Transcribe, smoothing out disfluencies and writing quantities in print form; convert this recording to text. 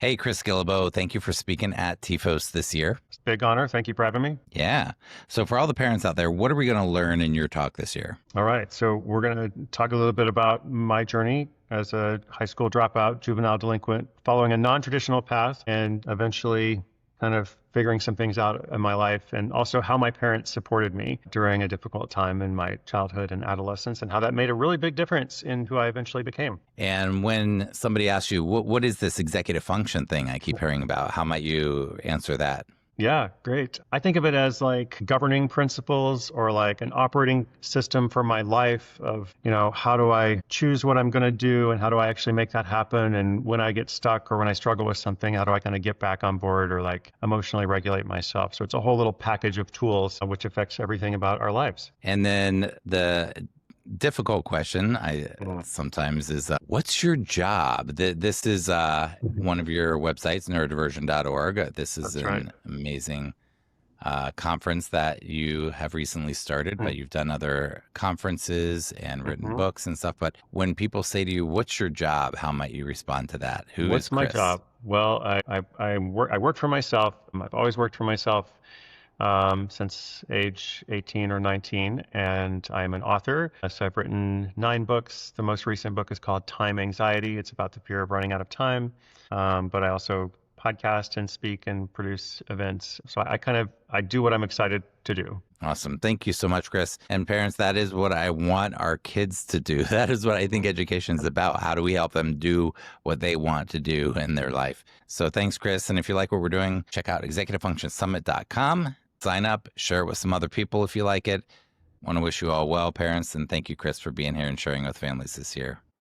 Hey, Chris Guillebeau, thank you for speaking at TEFOS this year. It's a big honor. Thank you for having me. Yeah. So, for all the parents out there, what are we going to learn in your talk this year? All right. So, we're going to talk a little bit about my journey as a high school dropout, juvenile delinquent, following a non traditional path and eventually kind of figuring some things out in my life, and also how my parents supported me during a difficult time in my childhood and adolescence, and how that made a really big difference in who I eventually became. And when somebody asks you, what is this executive function thing I keep hearing about? How might you answer that? Yeah, great. I think of it as like governing principles or like an operating system for my life of, how do I choose what I'm going to do and how do I actually make that happen? And when I get stuck or when I struggle with something, how do I kind of get back on board or like emotionally regulate myself? So it's a whole little package of tools which affects everything about our lives. And then the difficult question I sometimes is, what's your job? This is one of your websites, neurodiversion.org. This is That's an right. amazing conference that you have recently started, but you've done other conferences and written Mhm. books and stuff. But when people say to you, what's your job? How might you respond to that? Who is What's my Chris? job? Well, I work for myself. I've always worked for myself since age 18 or 19, and I'm an author. So I've written 9 books. The most recent book is called Time Anxiety. It's about the fear of running out of time. But I also podcast and speak and produce events. So I do what I'm excited to do. Awesome. Thank you so much, Chris. And parents, that is what I want our kids to do. That is what I think education is about. How do we help them do what they want to do in their life? So thanks, Chris. And if you like what we're doing, check out executivefunctionsummit.com. Sign up, share it with some other people if you like it. Want to wish you all well, parents. And thank you, Chris, for being here and sharing with families this year.